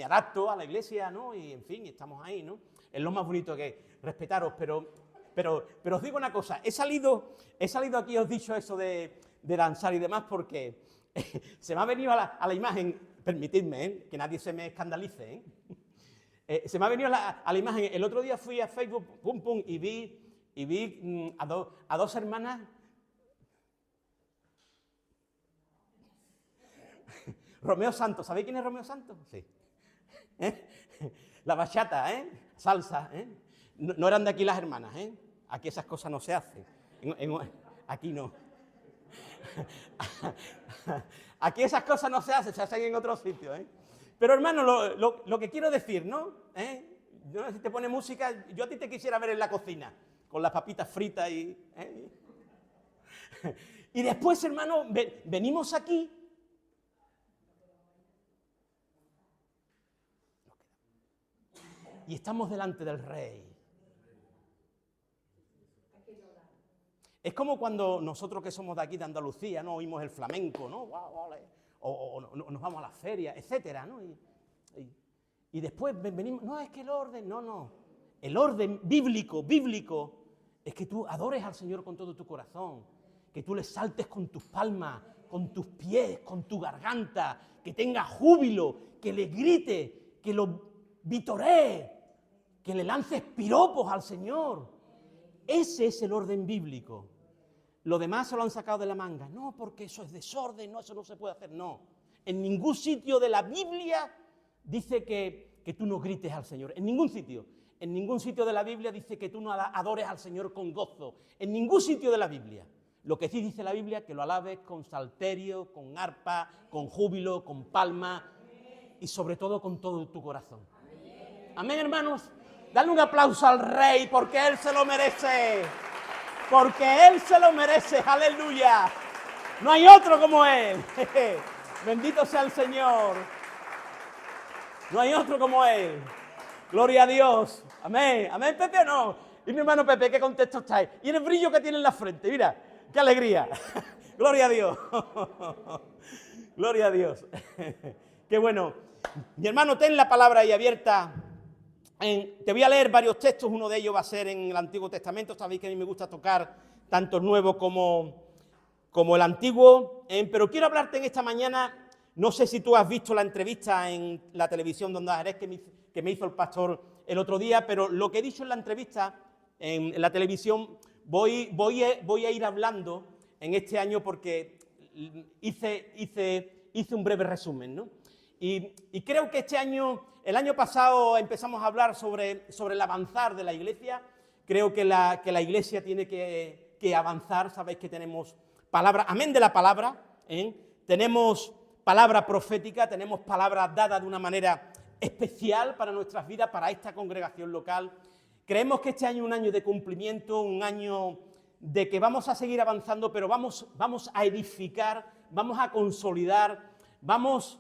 me adapto a la iglesia, ¿no? Y, en fin, estamos ahí, ¿no? Es lo más bonito que respetaros, pero os digo una cosa, he salido aquí, os he dicho eso de danzar y demás, porque se me ha venido a la imagen, permitidme, que nadie se me escandalice, se me ha venido a la imagen, el otro día fui a Facebook, y vi a dos hermanas, Romeo Santos, ¿sabéis quién es Romeo Santos? Sí. La bachata, salsa, no eran de aquí las hermanas, aquí esas cosas no se hacen, aquí no. Aquí esas cosas no se hacen, se hacen en otros sitios, Pero hermano, lo que quiero decir, ¿no? Yo no sé si te pone música, yo a ti te quisiera ver en la cocina, con las papitas fritas y... Y después, hermano, venimos aquí... Y estamos delante del Rey. Es como cuando nosotros que somos de aquí, de Andalucía, ¿no? Oímos el flamenco, ¿no? O nos vamos a la feria, etcétera, ¿no? Y después venimos, no, es que el orden, no. El orden bíblico, es que tú adores al Señor con todo tu corazón, que tú le saltes con tus palmas, con tus pies, con tu garganta, que tenga júbilo, que le grite, que lo vitoree, que le lances piropos al Señor. Ese es el orden bíblico. Lo demás se lo han sacado de la manga. No, porque eso es desorden, no, eso no se puede hacer, no. En ningún sitio de la Biblia dice que tú no grites al Señor. En ningún sitio. En ningún sitio de la Biblia dice que tú no adores al Señor con gozo. En ningún sitio de la Biblia. Lo que sí dice la Biblia, que lo alabes con salterio, con arpa, con júbilo, con palma y sobre todo con todo tu corazón. Amén, hermanos. Dale un aplauso al Rey porque Él se lo merece. Porque Él se lo merece. Aleluya. No hay otro como Él. Bendito sea el Señor. No hay otro como Él. Gloria a Dios. Amén. Amén, Pepe, ¿o no? Y mi hermano Pepe, ¿qué contexto estáis? Y el brillo que tiene en la frente. Mira, qué alegría. Gloria a Dios. Gloria a Dios. Qué bueno. Mi hermano, ten la palabra ahí abierta. Te voy a leer varios textos, uno de ellos va a ser en el Antiguo Testamento. Sabéis que a mí me gusta tocar tanto el Nuevo como el Antiguo, pero quiero hablarte en esta mañana, no sé si tú has visto la entrevista en la televisión de Onda Jerez que me hizo el pastor el otro día, pero lo que he dicho en la entrevista en la televisión voy a ir hablando en este año porque hice un breve resumen, ¿no? Y creo que este año, el año pasado empezamos a hablar sobre el avanzar de la Iglesia. Creo que la Iglesia tiene que avanzar. Sabéis que tenemos palabra, amén de la palabra, tenemos palabra profética, tenemos palabra dada de una manera especial para nuestras vidas, para esta congregación local. Creemos que este año es un año de cumplimiento, un año de que vamos a seguir avanzando, pero vamos a edificar, vamos a consolidar, vamos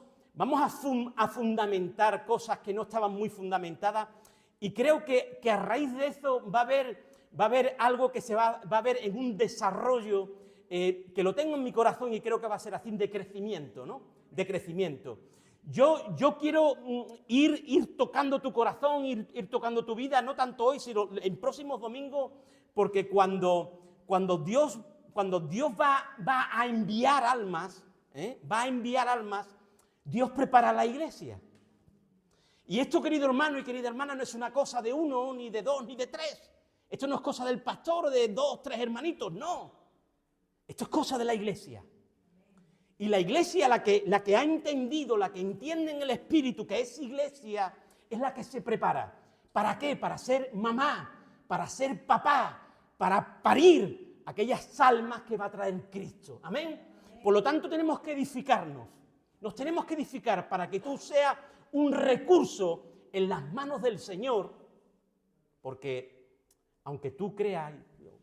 a fundamentar cosas que no estaban muy fundamentadas, y creo que a raíz de eso va a haber algo que se va a ver en un desarrollo que lo tengo en mi corazón y creo que va a ser así de crecimiento, ¿no? De crecimiento. Yo quiero ir tocando tu corazón, ir tocando tu vida, no tanto hoy, sino en próximos domingos, porque cuando Dios va a enviar almas, Dios prepara la iglesia. Y esto, querido hermano y querida hermana, no es una cosa de uno, ni de dos, ni de tres. Esto no es cosa del pastor o de dos, tres hermanitos, no. Esto es cosa de la iglesia. Y la iglesia, la que ha entendido, la que entiende en el Espíritu que es iglesia, es la que se prepara. ¿Para qué? Para ser mamá, para ser papá, para parir aquellas almas que va a traer Cristo. Amén. Por lo tanto, tenemos que edificarnos. Nos tenemos que edificar para que tú seas un recurso en las manos del Señor, porque aunque tú creas,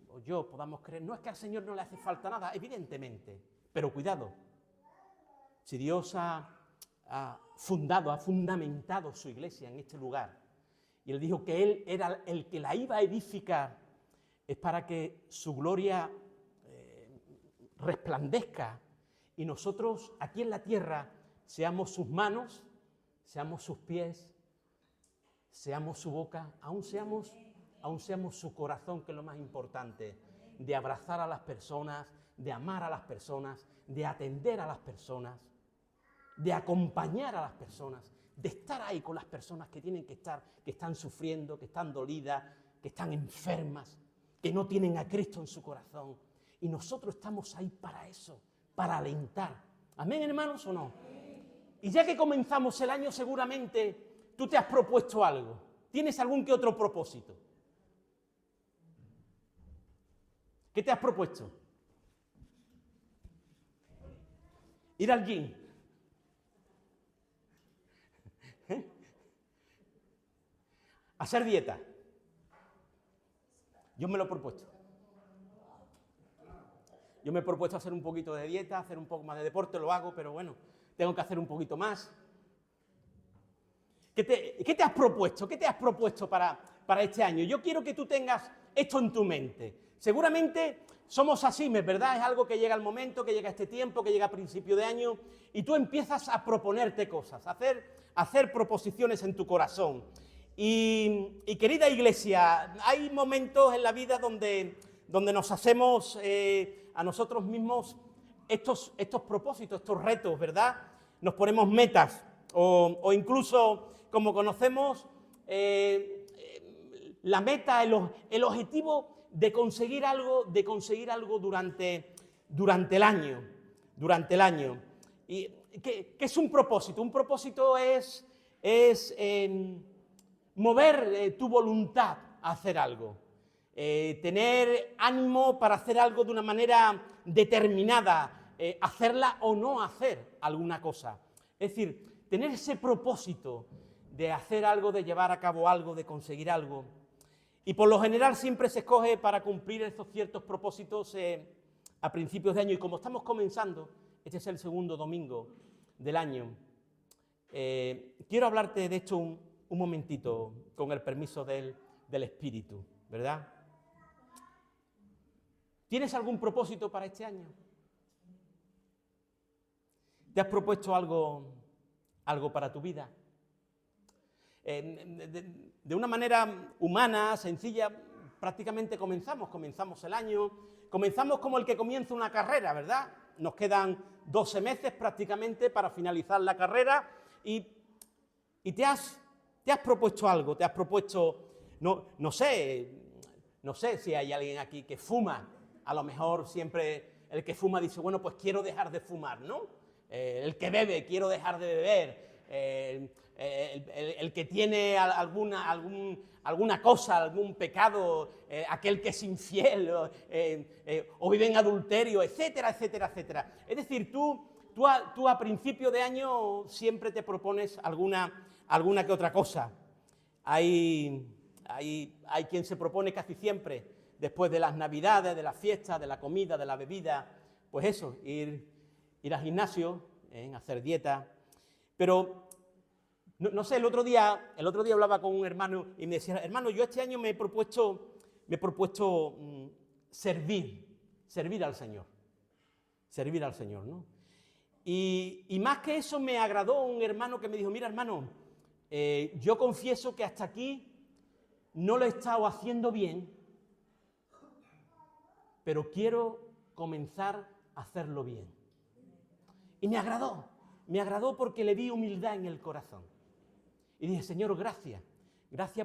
o yo podamos creer, no es que al Señor no le hace falta nada, evidentemente, pero cuidado, si Dios ha fundamentado su iglesia en este lugar, y Él dijo que Él era el que la iba a edificar, es para que su gloria resplandezca y nosotros aquí en la tierra seamos sus manos, seamos sus pies, seamos su boca, aún seamos su corazón, que es lo más importante, de abrazar a las personas, de amar a las personas, de atender a las personas, de acompañar a las personas, de estar ahí con las personas que tienen que estar, que están sufriendo, que están dolidas, que están enfermas, que no tienen a Cristo en su corazón. Y nosotros estamos ahí para eso, para alentar. ¿Amén, hermanos, o no? Y ya que comenzamos el año, seguramente tú te has propuesto algo. ¿Tienes algún que otro propósito? ¿Qué te has propuesto? Ir al gym. Hacer dieta. Yo me lo he propuesto. Yo me he propuesto hacer un poquito de dieta, hacer un poco más de deporte, lo hago, pero bueno, tengo que hacer un poquito más. ¿Qué te has propuesto? ¿Qué te has propuesto para este año? Yo quiero que tú tengas esto en tu mente. Seguramente somos así, ¿verdad? Es algo que llega al momento, que llega este tiempo, que llega a principio de año, y tú empiezas a proponerte cosas, a hacer proposiciones en tu corazón. Y querida iglesia, hay momentos en la vida donde nos hacemos a nosotros mismos estos propósitos, estos retos, ¿verdad? Nos ponemos metas o incluso, como conocemos, la meta, el objetivo de conseguir algo durante el año. ¿Y qué es un propósito? Un propósito es mover tu voluntad a hacer algo. Tener ánimo para hacer algo de una manera determinada, hacerla o no hacer alguna cosa. Es decir, tener ese propósito de hacer algo, de llevar a cabo algo, de conseguir algo. Y por lo general siempre se escoge para cumplir estos ciertos propósitos a principios de año. Y como estamos comenzando, este es el segundo domingo del año, quiero hablarte de esto un momentito, con el permiso del Espíritu, ¿verdad? ¿Tienes algún propósito para este año? ¿Te has propuesto algo para tu vida? De una manera humana, sencilla, prácticamente comenzamos el año, comenzamos como el que comienza una carrera, ¿verdad? Nos quedan 12 meses prácticamente para finalizar la carrera y te has propuesto algo, te has propuesto, no sé si hay alguien aquí que fuma. A lo mejor siempre el que fuma dice, bueno, pues quiero dejar de fumar, ¿no? El que bebe, quiero dejar de beber. El que tiene alguna cosa, algún pecado, aquel que es infiel o vive en adulterio, etcétera, etcétera, etcétera. Es decir, tú a principio de año siempre te propones alguna que otra cosa. Hay quien se propone casi siempre, después de las navidades, de las fiestas, de la comida, de la bebida, pues eso, ir al gimnasio, hacer dieta. Pero, no sé, el otro día hablaba con un hermano y me decía, hermano, yo este año me he propuesto servir al Señor, ¿no? Y más que eso me agradó un hermano que me dijo, mira, hermano, yo confieso que hasta aquí no lo he estado haciendo bien, pero quiero comenzar a hacerlo bien. Y me agradó porque le vi humildad en el corazón. Y dije, Señor, gracias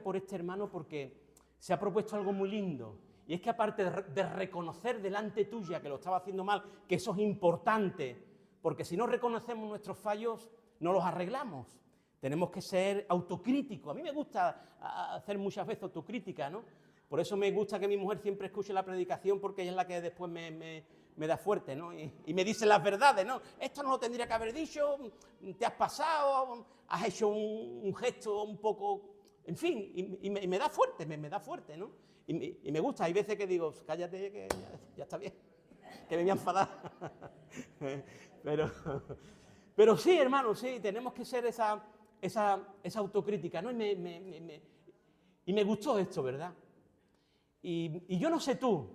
por este hermano porque se ha propuesto algo muy lindo. Y es que aparte de reconocer delante tuya que lo estaba haciendo mal, que eso es importante, porque si no reconocemos nuestros fallos, no los arreglamos. Tenemos que ser autocríticos. A mí me gusta hacer muchas veces autocrítica, ¿no? Por eso me gusta que mi mujer siempre escuche la predicación, porque ella es la que después me da fuerte, ¿no? Y me dice las verdades, ¿no? Esto no lo tendría que haber dicho, te has pasado, has hecho un gesto un poco... En fin, y me da fuerte, me da fuerte, ¿no? Y me gusta. Hay veces que digo, cállate, que ya está bien, que me voy a enfadar. Pero sí, hermano, sí, tenemos que ser esa autocrítica, ¿no? Y me gustó esto, ¿verdad? Y yo no sé tú,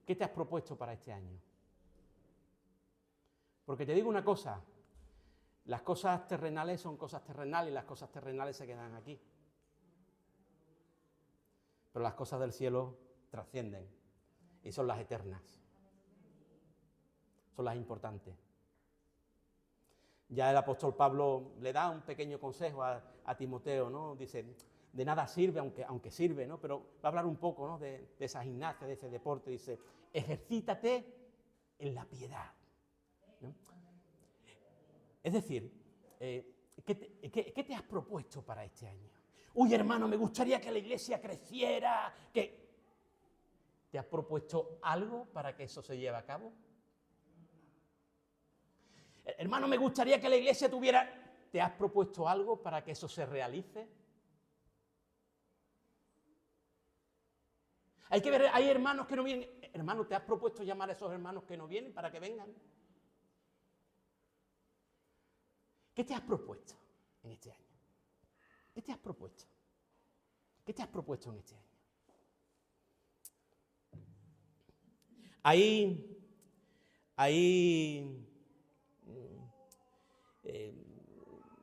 ¿qué te has propuesto para este año? Porque te digo una cosa, Las cosas terrenales son cosas terrenales y las cosas terrenales se quedan aquí. Pero las cosas del cielo trascienden y son las eternas. Son las importantes. Ya el apóstol Pablo le da un pequeño consejo a Timoteo, ¿no? Dice, de nada sirve, aunque sirve, ¿no? Pero va a hablar un poco, ¿no? de esa gimnasia, de ese deporte. Dice, ejercítate en la piedad, ¿no? Es decir, ¿qué te has propuesto para este año? Uy, hermano, me gustaría que la iglesia creciera. ¿Te has propuesto algo para que eso se lleve a cabo? Hermano, me gustaría que la iglesia tuviera... ¿Te has propuesto algo para que eso se realice? Hay que ver, hay hermanos que no vienen. Hermano, ¿te has propuesto llamar a esos hermanos que no vienen para que vengan? ¿Qué te has propuesto en este año? ¿Qué te has propuesto? ¿Qué te has propuesto en este año? Hay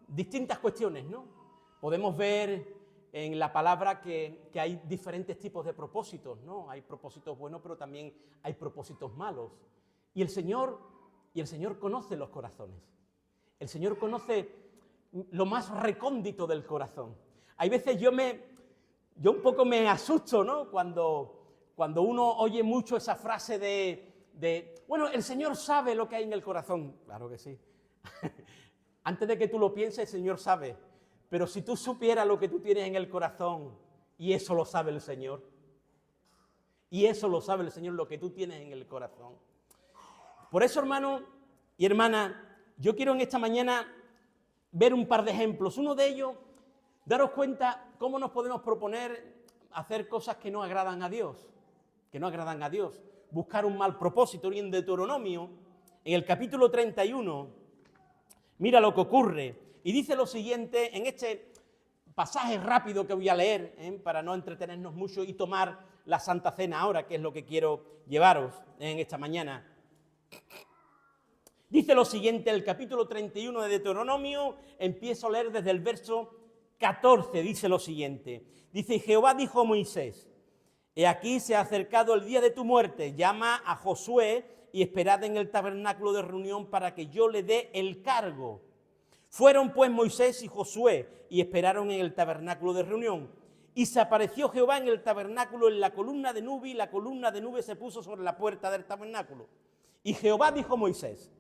distintas cuestiones, ¿no? Podemos ver en la palabra que hay diferentes tipos de propósitos, ¿no? Hay propósitos buenos, pero también hay propósitos malos. Y el Señor conoce los corazones. El Señor conoce lo más recóndito del corazón. Hay veces yo un poco me asusto, ¿no? Cuando uno oye mucho esa frase bueno, el Señor sabe lo que hay en el corazón. Claro que sí. Antes de que tú lo pienses, el Señor sabe. Pero si tú supieras lo que tú tienes en el corazón, y eso lo sabe el Señor, y eso lo sabe el Señor, lo que tú tienes en el corazón. Por eso, hermano y hermana, yo quiero en esta mañana ver un par de ejemplos. Uno de ellos, daros cuenta cómo nos podemos proponer hacer cosas que no agradan a Dios, buscar un mal propósito. Y en Deuteronomio, en el capítulo 31, mira lo que ocurre. Y dice lo siguiente, en este pasaje rápido que voy a leer, para no entretenernos mucho y tomar la Santa Cena ahora, que es lo que quiero llevaros en esta mañana. Dice lo siguiente, el capítulo 31 de Deuteronomio, empiezo a leer desde el verso 14, dice lo siguiente. Dice, Jehová dijo a Moisés, he aquí se ha acercado el día de tu muerte, llama a Josué y esperad en el tabernáculo de reunión para que yo le dé el cargo. Fueron pues Moisés y Josué y esperaron en el tabernáculo de reunión. Y se apareció Jehová en el tabernáculo en la columna de nube, y la columna de nube se puso sobre la puerta del tabernáculo. Y Jehová dijo a Moisés,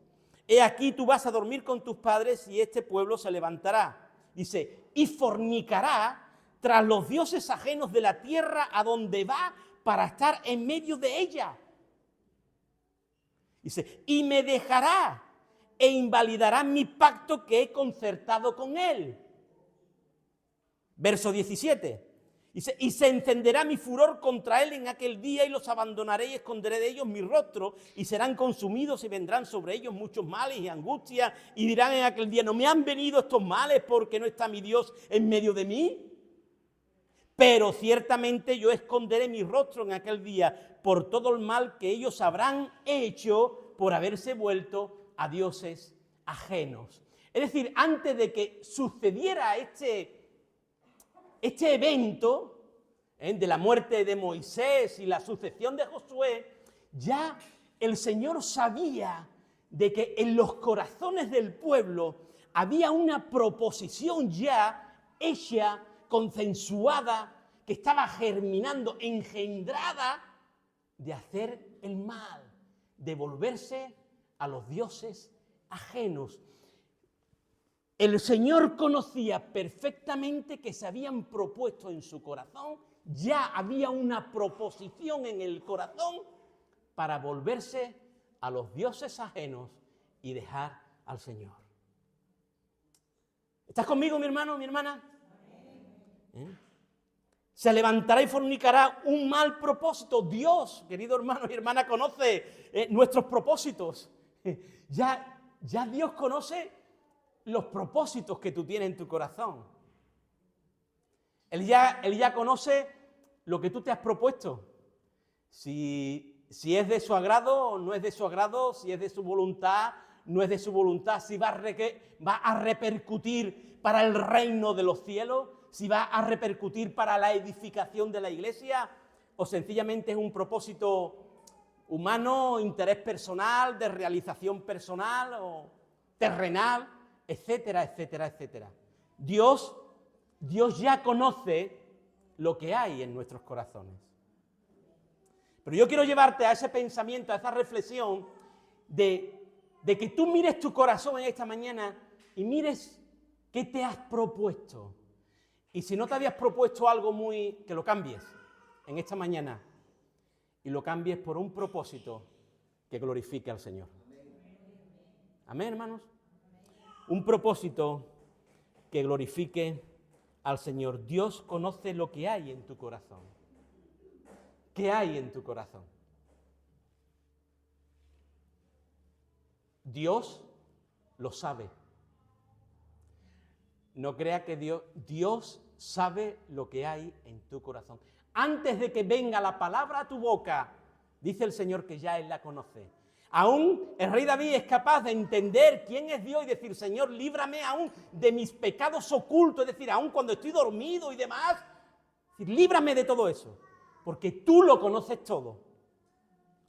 he aquí tú vas a dormir con tus padres y este pueblo se levantará. Dice, y fornicará tras los dioses ajenos de la tierra a donde va para estar en medio de ella. Dice, y me dejará e invalidará mi pacto que he concertado con él. Verso 17. Dice, y se encenderá mi furor contra él en aquel día y los abandonaré y esconderé de ellos mi rostro y serán consumidos y vendrán sobre ellos muchos males y angustias y dirán en aquel día, ¿no me han venido estos males porque no está mi Dios en medio de mí? Pero ciertamente yo esconderé mi rostro en aquel día por todo el mal que ellos habrán hecho por haberse vuelto a dioses ajenos. Es decir, antes de que sucediera este evento de la muerte de Moisés y la sucesión de Josué, ya el Señor sabía de que en los corazones del pueblo había una proposición ya hecha, consensuada, que estaba germinando, engendrada, de hacer el mal, de volverse a los dioses ajenos. El Señor conocía perfectamente que se habían propuesto en su corazón, ya había una proposición en el corazón para volverse a los dioses ajenos y dejar al Señor. ¿Estás conmigo, mi hermano, mi hermana? Se levantará y fornicará un mal propósito. Dios, querido hermano y hermana, conoce nuestros propósitos. Ya Dios conoce los propósitos que tú tienes en tu corazón. Él ya conoce lo que tú te has propuesto. Si es de su agrado o no es de su agrado, si es de su voluntad, no es de su voluntad, si va a repercutir para el reino de los cielos, si va a repercutir para la edificación de la iglesia, o sencillamente es un propósito humano, interés personal, de realización personal o terrenal, etcétera, etcétera, etcétera. Dios ya conoce lo que hay en nuestros corazones. Pero yo quiero llevarte a ese pensamiento, a esa reflexión de que tú mires tu corazón en esta mañana y mires qué te has propuesto. Y si no te habías propuesto algo que lo cambies en esta mañana y lo cambies por un propósito que glorifique al Señor. Amén, hermanos. Un propósito que glorifique al Señor. Dios conoce lo que hay en tu corazón. ¿Qué hay en tu corazón? Dios lo sabe. No crea que Dios sabe lo que hay en tu corazón. Antes de que venga la palabra a tu boca, dice el Señor que ya Él la conoce. Aún el rey David es capaz de entender quién es Dios y decir, Señor, líbrame aún de mis pecados ocultos, es decir, aún cuando estoy dormido y demás, líbrame de todo eso, porque tú lo conoces todo.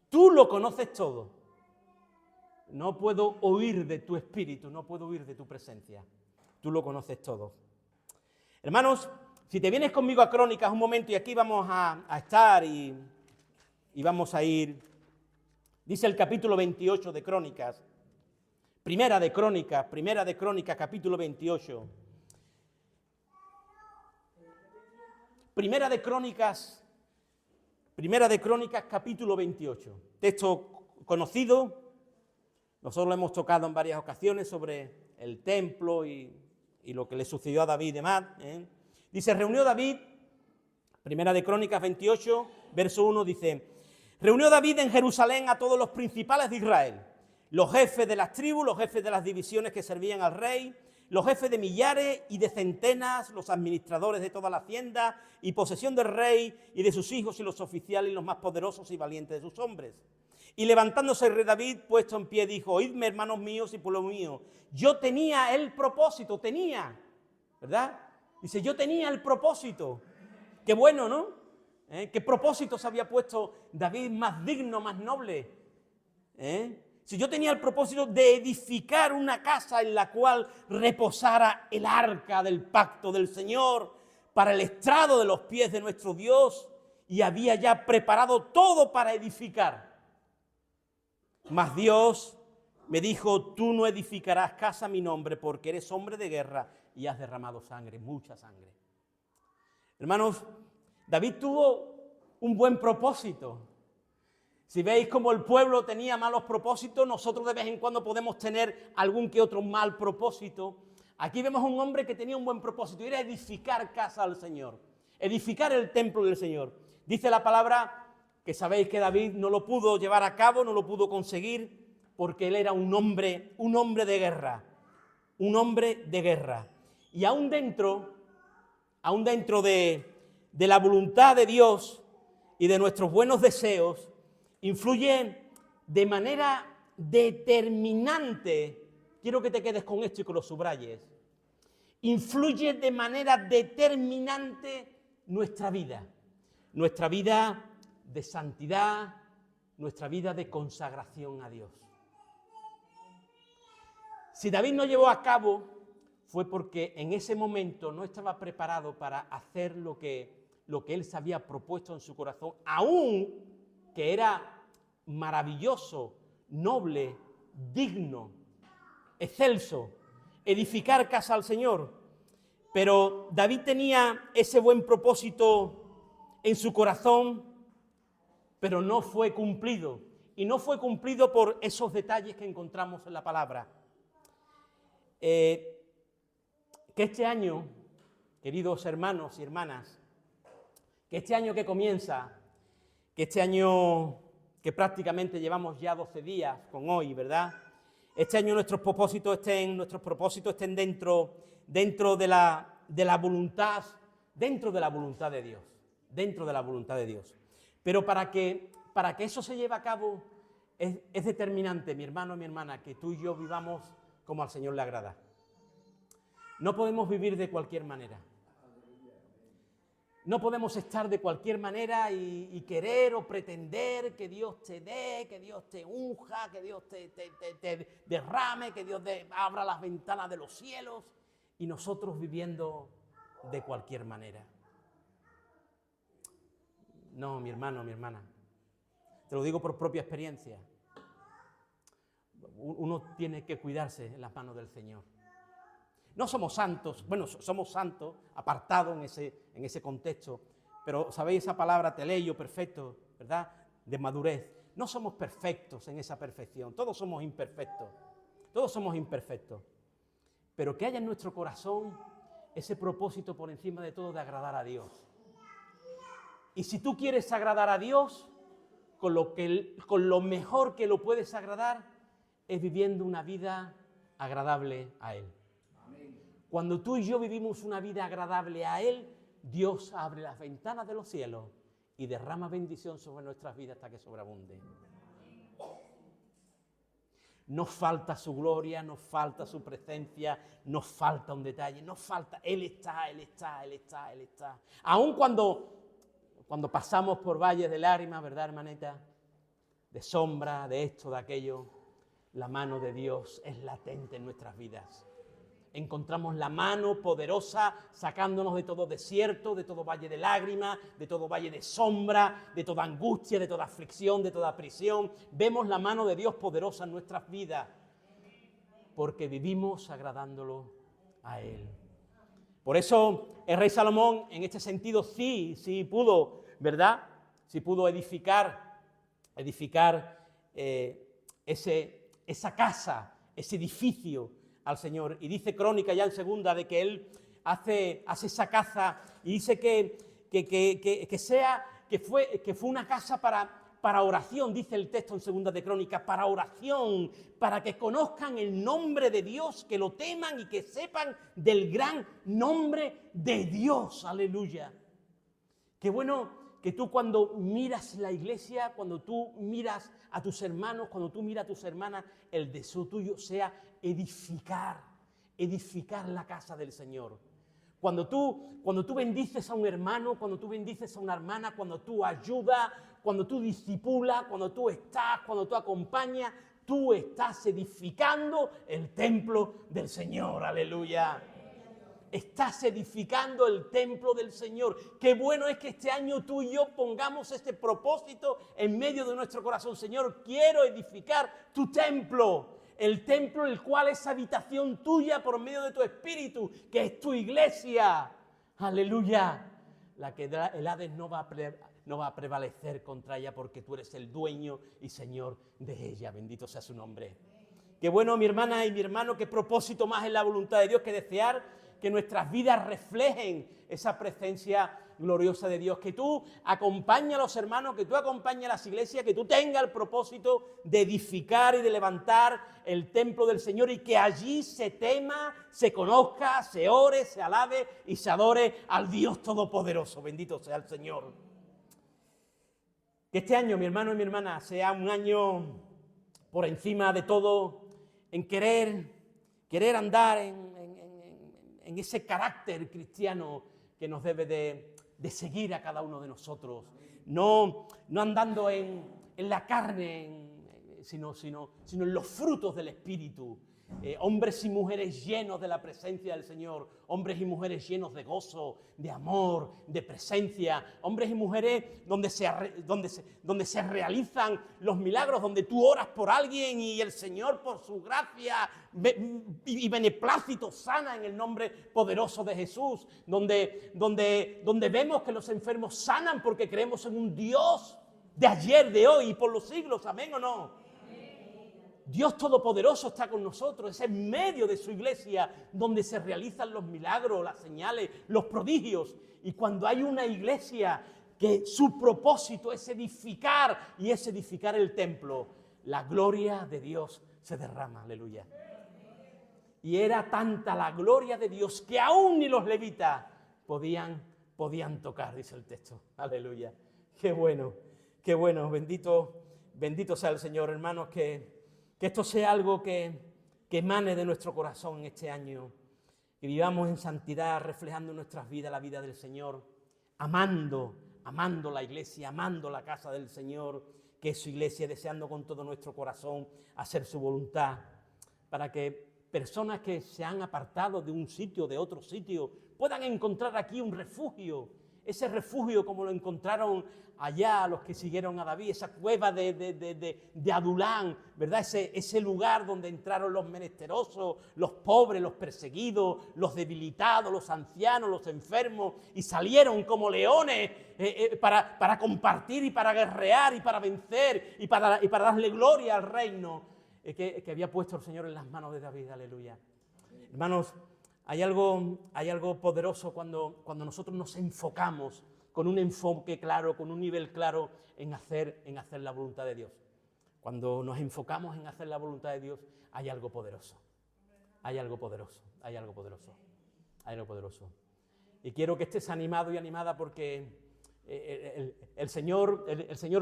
Tú lo conoces todo. No puedo huir de tu espíritu, no puedo huir de tu presencia. Tú lo conoces todo. Hermanos, si te vienes conmigo a Crónicas un momento, y aquí vamos a estar y vamos a ir, dice el capítulo 28 de Crónicas, Primera de Crónicas, capítulo 28. Primera de Crónicas, capítulo 28. Texto conocido, nosotros lo hemos tocado en varias ocasiones sobre el templo y lo que le sucedió a David y demás. Dice, reunió David, Primera de Crónicas 28, verso 1, dice, reunió David en Jerusalén a todos los principales de Israel, los jefes de las tribus, los jefes de las divisiones que servían al rey, los jefes de millares y de centenas, los administradores de toda la hacienda y posesión del rey y de sus hijos y los oficiales y los más poderosos y valientes de sus hombres. Y levantándose el rey David, puesto en pie, dijo, oídme, hermanos míos y pueblo mío, yo tenía el propósito, ¿verdad? Dice, yo tenía el propósito. Qué bueno, ¿no? ¿Qué propósito se había puesto David más digno, más noble? Si yo tenía el propósito de edificar una casa en la cual reposara el arca del pacto del Señor para el estrado de los pies de nuestro Dios, y había ya preparado todo para edificar. Mas Dios me dijo, tú no edificarás casa a mi nombre porque eres hombre de guerra y has derramado sangre, mucha sangre. Hermanos, David tuvo un buen propósito. Si veis cómo el pueblo tenía malos propósitos, nosotros de vez en cuando podemos tener algún que otro mal propósito. Aquí vemos a un hombre que tenía un buen propósito, y era edificar casa al Señor, edificar el templo del Señor. Dice la palabra que sabéis que David no lo pudo llevar a cabo, no lo pudo conseguir, porque él era un hombre de guerra, Y aún dentro de la voluntad de Dios y de nuestros buenos deseos, influye de manera determinante, quiero que te quedes con esto y que lo subrayes, influye de manera determinante nuestra vida de santidad, nuestra vida de consagración a Dios. Si David no llevó a cabo, fue porque en ese momento no estaba preparado para hacer lo que él se había propuesto en su corazón, aún que era maravilloso, noble, digno, excelso, edificar casa al Señor. Pero David tenía ese buen propósito en su corazón, pero no fue cumplido. Y no fue cumplido por esos detalles que encontramos en la palabra. Que este año, queridos hermanos y hermanas, que este año que comienza, que este año que prácticamente llevamos ya 12 días con hoy, ¿verdad? Este año nuestros propósitos estén dentro de la voluntad de Dios, Pero para que eso se lleve a cabo, Es determinante, mi hermano y mi hermana, que tú y yo vivamos como al Señor le agrada. No podemos vivir de cualquier manera. No podemos estar de cualquier manera y querer o pretender que Dios te dé, que Dios te unja, que Dios te derrame, que Dios abra las ventanas de los cielos y nosotros viviendo de cualquier manera. No, mi hermano, mi hermana. Te lo digo por propia experiencia. Uno tiene que cuidarse en las manos del Señor. No somos santos, bueno, somos santos, apartados en ese contexto, pero sabéis esa palabra teleio, perfecto, ¿verdad? De madurez. No somos perfectos en esa perfección, todos somos imperfectos, pero que haya en nuestro corazón ese propósito por encima de todo de agradar a Dios. Y si tú quieres agradar a Dios, con lo mejor que lo puedes agradar es viviendo una vida agradable a Él. Cuando tú y yo vivimos una vida agradable a Él, Dios abre las ventanas de los cielos y derrama bendición sobre nuestras vidas hasta que sobreabunde. Nos falta su gloria, nos falta su presencia, nos falta un detalle, nos falta. Él está. Aun cuando pasamos por valles de lágrimas, ¿verdad, hermanita? De sombra, de esto, de aquello, la mano de Dios es latente en nuestras vidas. Encontramos la mano poderosa sacándonos de todo desierto, de todo valle de lágrimas, de todo valle de sombra, de toda angustia, de toda aflicción, de toda prisión. Vemos la mano de Dios poderosa en nuestras vidas porque vivimos agradándolo a Él. Por eso el rey Salomón en este sentido sí pudo, ¿verdad? Sí pudo edificar esa casa, ese edificio al Señor. Y dice Crónica ya en segunda de que él hace esa casa y dice que fue una casa para oración, dice el texto en segunda de Crónica, para oración, para que conozcan el nombre de Dios, que lo teman y que sepan del gran nombre de Dios. Aleluya. Qué bueno que tú cuando miras la iglesia, cuando tú miras a tus hermanos, cuando tú miras a tus hermanas, el deseo tuyo sea edificar la casa del Señor. Cuando tú bendices a un hermano, cuando tú bendices a una hermana, cuando tú ayudas, cuando tú discipulas, cuando tú acompañas, tú estás edificando el templo del Señor. Aleluya. Estás edificando el templo del Señor. Qué bueno es que este año tú y yo pongamos este propósito en medio de nuestro corazón. Señor, quiero edificar tu templo. El templo el cual es habitación tuya por medio de tu espíritu, que es tu iglesia. Aleluya. La que el Hades no va a prevalecer contra ella porque tú eres el dueño y Señor de ella. Bendito sea su nombre. Qué bueno, mi hermana y mi hermano, qué propósito más es la voluntad de Dios que desear que nuestras vidas reflejen esa presencia gloriosa de Dios, que tú acompañes a los hermanos, que tú acompañes a las iglesias, que tú tengas el propósito de edificar y de levantar el templo del Señor y que allí se tema, se conozca, se ore, se alabe y se adore al Dios Todopoderoso. Bendito sea el Señor. Que este año, mi hermano y mi hermana, sea un año por encima de todo en querer andar en ese carácter cristiano que nos debe de seguir a cada uno de nosotros. No andando en la carne, sino en los frutos del Espíritu. Hombres y mujeres llenos de la presencia del Señor, hombres y mujeres llenos de gozo, de amor, de presencia, hombres y mujeres donde se realizan los milagros, donde tú oras por alguien y el Señor por su gracia y beneplácito sana en el nombre poderoso de Jesús, donde vemos que los enfermos sanan porque creemos en un Dios de ayer, de hoy y por los siglos, amén o no. Dios Todopoderoso está con nosotros, es en medio de su iglesia donde se realizan los milagros, las señales, los prodigios. Y cuando hay una iglesia que su propósito es edificar y es edificar el templo, la gloria de Dios se derrama, aleluya. Y era tanta la gloria de Dios que aún ni los levitas podían tocar, dice el texto, aleluya. Qué bueno, bendito Bendito sea el Señor, hermanos, que esto sea algo que emane de nuestro corazón en este año, que vivamos en santidad, reflejando en nuestras vidas la vida del Señor, amando la iglesia, amando la casa del Señor, que es su iglesia, deseando con todo nuestro corazón hacer su voluntad, para que personas que se han apartado de un sitio, de otro sitio, puedan encontrar aquí un refugio, ese refugio como lo encontraron allá los que siguieron a David, esa cueva de Adulán, ¿verdad? Ese lugar donde entraron los menesterosos, los pobres, los perseguidos, los debilitados, los ancianos, los enfermos, y salieron como leones para compartir y para guerrear y para vencer y para darle gloria al reino que había puesto el Señor en las manos de David. Aleluya. Hermanos, hay algo poderoso cuando nosotros nos enfocamos con un enfoque claro, con un nivel claro en hacer la voluntad de Dios. Cuando nos enfocamos en hacer la voluntad de Dios, hay algo poderoso. Hay algo poderoso, hay algo poderoso, hay algo poderoso. Y quiero que estés animado y animada porque el Señor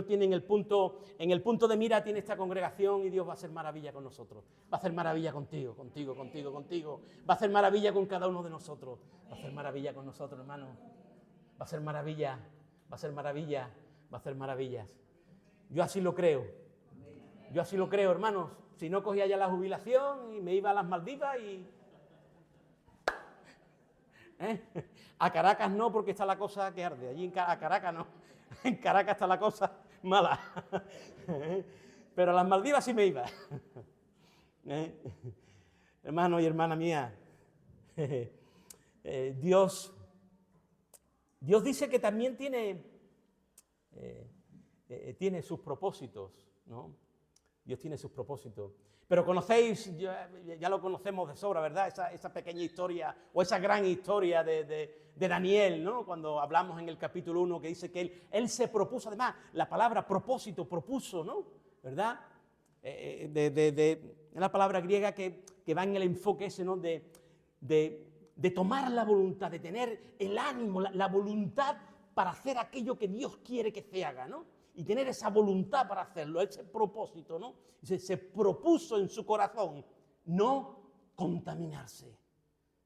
tiene en el punto de mira, tiene esta congregación y Dios va a hacer maravilla con nosotros. Va a hacer maravilla contigo. Va a hacer maravilla con cada uno de nosotros. Va a hacer maravilla con nosotros, hermano. Va a hacer maravilla, va a hacer maravilla, va a hacer maravillas. Yo así lo creo. Yo así lo creo, hermanos. Si no cogía ya la jubilación y me iba a las Maldivas y... A Caracas no, porque está la cosa que arde. Allí a Caracas no. En Caracas está la cosa mala. Pero a las Maldivas sí me iba. Hermano y hermana mía, Dios dice que también tiene sus propósitos, ¿no? Dios tiene sus propósitos. Pero conocéis, ya lo conocemos de sobra, ¿verdad? Esa pequeña historia o esa gran historia de Daniel, ¿no? Cuando hablamos en el capítulo 1 que dice que él se propuso, además, la palabra propósito, propuso, ¿no? ¿Verdad? Es la palabra griega que va en el enfoque ese, ¿no? De tomar la voluntad, de tener el ánimo, la voluntad para hacer aquello que Dios quiere que se haga, ¿no? Y tener esa voluntad para hacerlo, ese propósito, ¿no? Se propuso en su corazón no contaminarse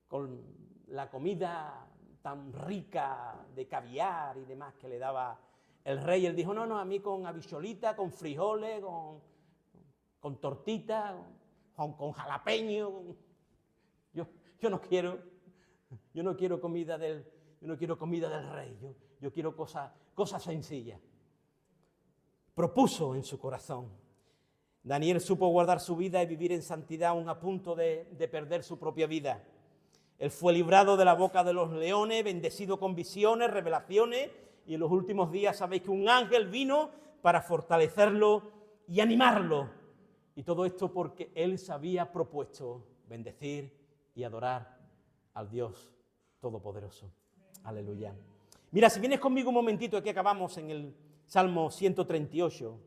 con la comida tan rica de caviar y demás que le daba el rey. Él dijo, no, a mí con habichuelita, con frijoles, con tortita, con jalapeño. Yo no quiero comida del rey, yo quiero cosas sencillas. Propuso en su corazón. Daniel supo guardar su vida y vivir en santidad aún a punto de perder su propia vida. Él fue librado de la boca de los leones, bendecido con visiones, revelaciones, y en los últimos días sabéis que un ángel vino para fortalecerlo y animarlo. Y todo esto porque él se había propuesto bendecir y adorar al Dios Todopoderoso. Aleluya. Mira, si vienes conmigo un momentito, aquí acabamos en el Salmo 138.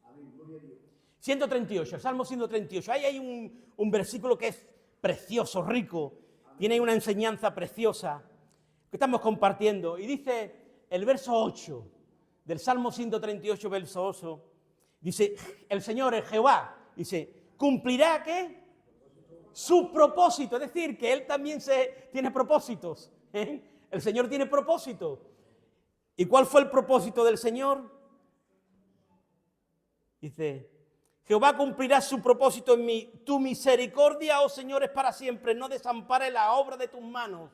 Amén, gloria a Dios. 138, el Salmo 138. Ahí hay un versículo que es precioso, rico. Tiene una enseñanza preciosa que estamos compartiendo. Y dice el verso 8 del Salmo 138, verso 8. Dice, el Señor, el Jehová, dice, ¿cumplirá qué? Su propósito. Es decir, que Él también tiene propósitos. El Señor tiene propósito. ¿Y cuál fue el propósito del Señor? Dice, Jehová cumplirá su propósito en mí. Tu misericordia, oh Señor, es para siempre. No desampare la obra de tus manos.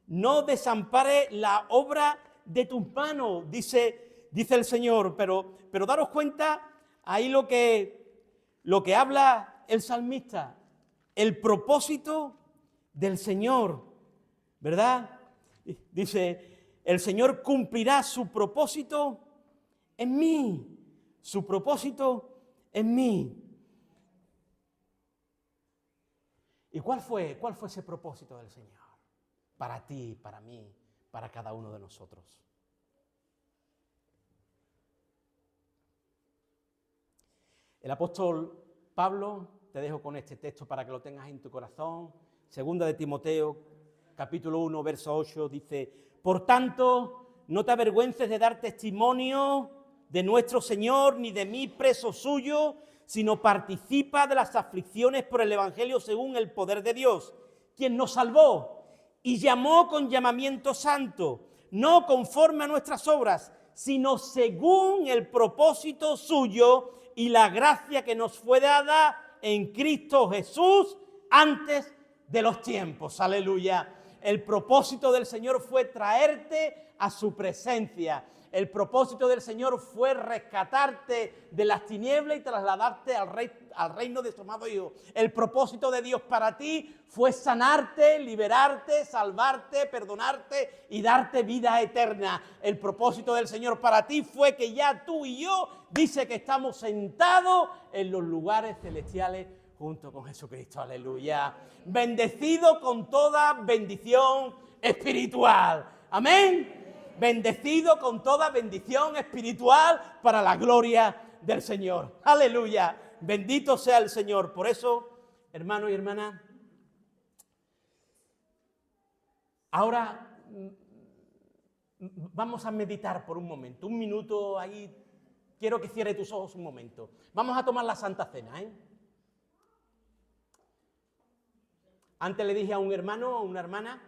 No desampare la obra de tus manos, dice el Señor. Pero daros cuenta ahí lo que habla el salmista. El propósito del Señor, ¿verdad? Dice, el Señor cumplirá su propósito en mí. Su propósito en mí. ¿Y cuál fue ese propósito del Señor? Para ti, para mí, para cada uno de nosotros. El apóstol Pablo, te dejo con este texto para que lo tengas en tu corazón. Segunda de Timoteo, capítulo 1, verso 8, dice: por tanto, no te avergüences de dar testimonio de nuestro Señor, ni de mí preso suyo, sino participa de las aflicciones por el Evangelio según el poder de Dios, quien nos salvó y llamó con llamamiento santo, no conforme a nuestras obras, sino según el propósito suyo y la gracia que nos fue dada en Cristo Jesús antes de los tiempos. Aleluya. El propósito del Señor fue traerte a su presencia. El propósito del Señor fue rescatarte de las tinieblas y trasladarte al reino de su amado Hijo. El propósito de Dios para ti fue sanarte, liberarte, salvarte, perdonarte y darte vida eterna. El propósito del Señor para ti fue que ya tú y yo, dice que estamos sentados en los lugares celestiales junto con Jesucristo. Aleluya. Bendecido con toda bendición espiritual. Amén. Bendecido con toda bendición espiritual para la gloria del Señor. Aleluya. Bendito sea el Señor. Por eso, hermanos y hermanas, ahora vamos a meditar por un momento. Un minuto ahí. Quiero que cierre tus ojos un momento. Vamos a tomar la Santa Cena, ¿eh? Antes le dije a un hermano o a una hermana,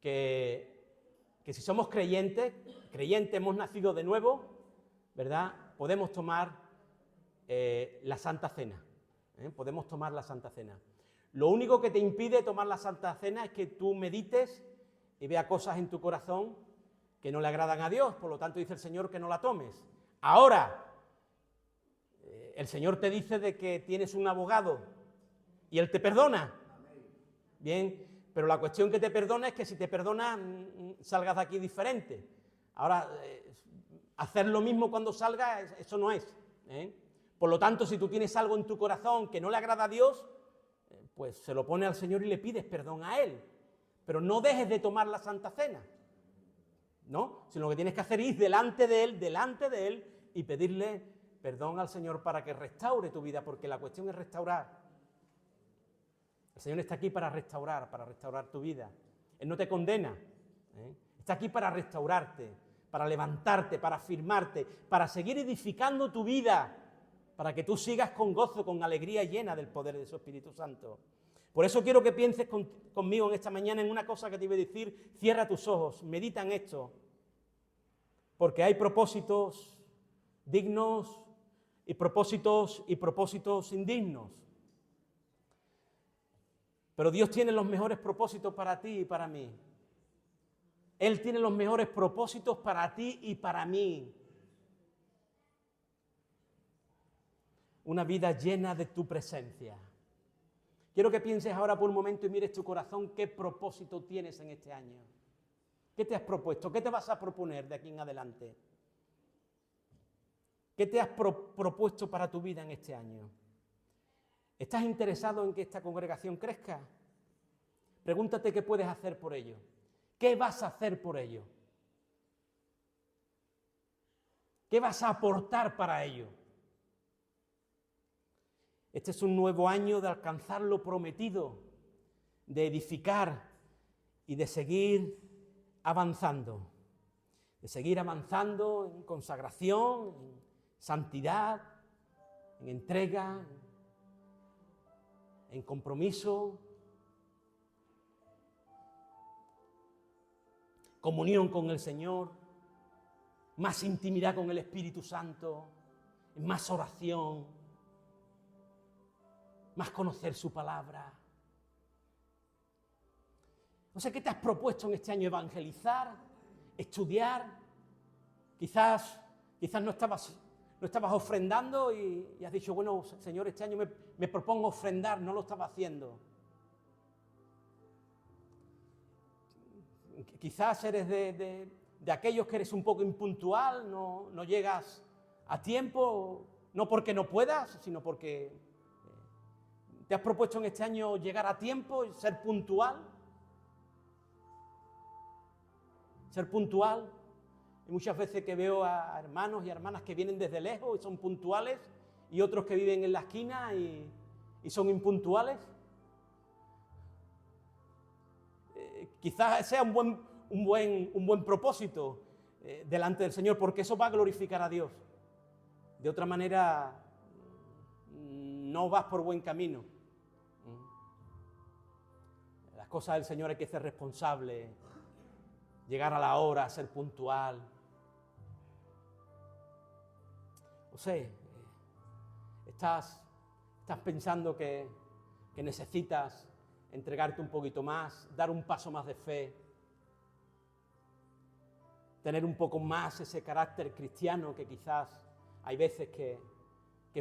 que si somos creyentes hemos nacido de nuevo, ¿verdad? Podemos tomar la Santa Cena. Podemos tomar la Santa Cena. Lo único que te impide tomar la Santa Cena es que tú medites y veas cosas en tu corazón que no le agradan a Dios. Por lo tanto, dice el Señor que no la tomes. Ahora, el Señor te dice de que tienes un abogado y Él te perdona. Bien. Pero la cuestión que te perdona es que si te perdona, salgas de aquí diferente. Ahora, hacer lo mismo cuando salgas, eso no es. Por lo tanto, si tú tienes algo en tu corazón que no le agrada a Dios, pues se lo pone al Señor y le pides perdón a Él. Pero no dejes de tomar la Santa Cena, ¿no? Sino lo que tienes que hacer es ir delante de Él y pedirle perdón al Señor para que restaure tu vida, porque la cuestión es restaurar. El Señor está aquí para restaurar tu vida. Él no te condena. Está aquí para restaurarte, para levantarte, para afirmarte, para seguir edificando tu vida, para que tú sigas con gozo, con alegría llena del poder de su Espíritu Santo. Por eso quiero que pienses conmigo en esta mañana en una cosa que te iba a decir. Cierra tus ojos, medita en esto, porque hay propósitos dignos y propósitos indignos. Pero Dios tiene los mejores propósitos para ti y para mí. Él tiene los mejores propósitos para ti y para mí. Una vida llena de tu presencia. Quiero que pienses ahora por un momento y mires tu corazón qué propósito tienes en este año. ¿Qué te has propuesto? ¿Qué te vas a proponer de aquí en adelante? ¿Qué te has propuesto para tu vida en este año? ¿Estás interesado en que esta congregación crezca? Pregúntate qué puedes hacer por ello. ¿Qué vas a hacer por ello? ¿Qué vas a aportar para ello? Este es un nuevo año de alcanzar lo prometido, de edificar y de seguir avanzando. De seguir avanzando en consagración, en santidad, en entrega, en compromiso, comunión con el Señor, más intimidad con el Espíritu Santo, más oración, más conocer su palabra. No sé qué te has propuesto en este año: evangelizar, estudiar. Quizás no estabas ofrendando y has dicho, bueno, Señor, este año me propongo ofrendar, no lo estaba haciendo. Quizás eres de aquellos que eres un poco impuntual, no llegas a tiempo, no porque no puedas, sino porque te has propuesto en este año llegar a tiempo y ser puntual. ser puntual. Hay muchas veces que veo a hermanos y hermanas que vienen desde lejos y son puntuales, y otros que viven en la esquina y son impuntuales. Quizás sea un buen propósito delante del Señor, porque eso va a glorificar a Dios. De otra manera, no vas por buen camino. Las cosas del Señor hay que ser responsable, llegar a la hora, ser puntual. No sé, estás pensando que necesitas entregarte un poquito más, dar un paso más de fe, tener un poco más ese carácter cristiano que quizás hay veces que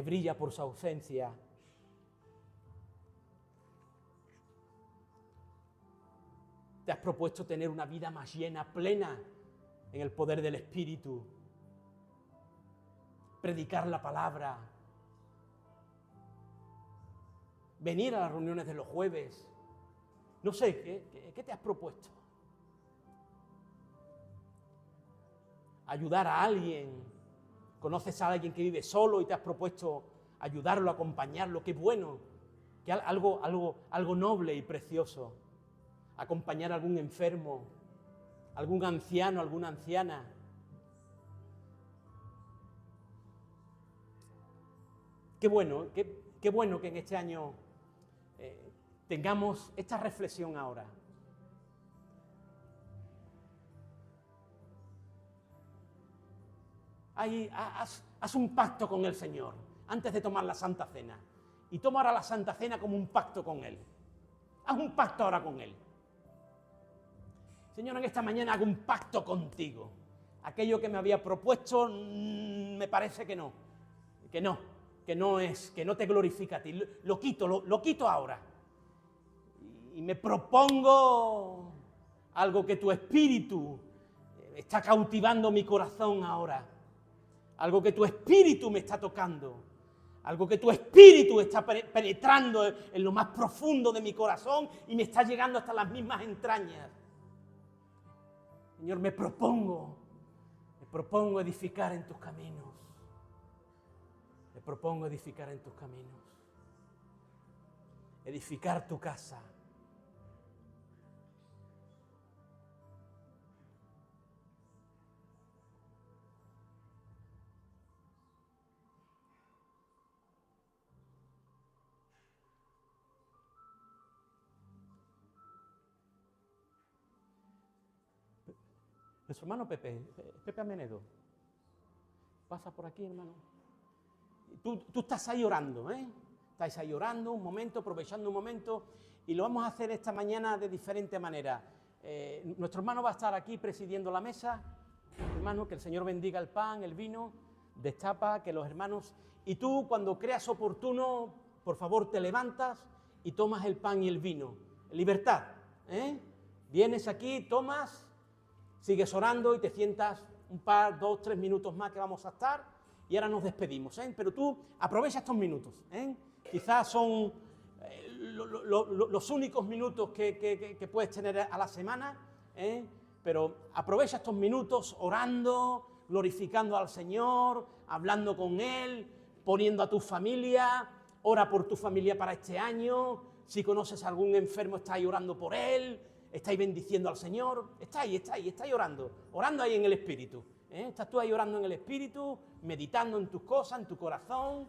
brilla por su ausencia. Te has propuesto tener una vida más llena, plena, en el poder del Espíritu. Predicar la palabra. Venir a las reuniones de los jueves. No sé, ¿qué te has propuesto? Ayudar a alguien. Conoces a alguien que vive solo y te has propuesto ayudarlo, acompañarlo. Qué bueno, que algo noble y precioso. Acompañar a algún enfermo, algún anciano, alguna anciana. Qué bueno que en este año tengamos esta reflexión ahora. Haz un pacto con el Señor antes de tomar la Santa Cena. Y toma ahora la Santa Cena como un pacto con Él. Haz un pacto ahora con Él. Señor, en esta mañana hago un pacto contigo. Aquello que me había propuesto, me parece que no te glorifica a ti. Lo quito ahora. Y me propongo algo que tu Espíritu está cautivando mi corazón ahora. Algo que tu Espíritu me está tocando. Algo que tu Espíritu está penetrando en lo más profundo de mi corazón y me está llegando hasta las mismas entrañas. Señor, me propongo edificar en tus caminos. Me propongo edificar en tus caminos. Edificar tu casa. Nuestro hermano Pepe Amenedo, pasa por aquí, hermano. Tú estás ahí orando, ¿eh? Estáis ahí orando un momento, aprovechando un momento, y lo vamos a hacer esta mañana de diferente manera. Nuestro hermano va a estar aquí presidiendo la mesa. Hermano, que el Señor bendiga el pan, el vino, destapa, que los hermanos... Y tú, cuando creas oportuno, por favor, te levantas y tomas el pan y el vino. Libertad, ¿eh? Vienes aquí, tomas... Sigues orando y te sientas 2, 3 minutos más que vamos a estar y ahora nos despedimos, ¿eh? Pero tú aprovecha estos minutos, ¿eh? Quizás son los únicos minutos que puedes tener a la semana, ¿eh? Pero aprovecha estos minutos orando, glorificando al Señor, hablando con Él, poniendo a tu familia, ora por tu familia para este año. Si conoces a algún enfermo, estás ahí orando por él. Estáis bendiciendo al Señor, estáis orando ahí en el Espíritu. Estás tú ahí orando en el Espíritu, meditando en tus cosas, en tu corazón,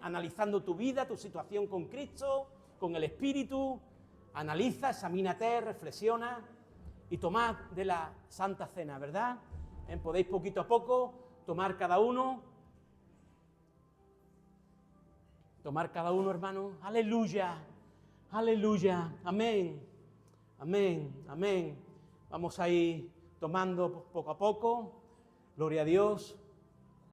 analizando tu vida, tu situación con Cristo, con el Espíritu. Analiza, examínate, reflexiona y tomad de la Santa Cena, ¿verdad? Podéis poquito a poco tomar cada uno, hermano. Aleluya, aleluya, amén. Amén, amén. Vamos a ir tomando poco a poco. Gloria a Dios.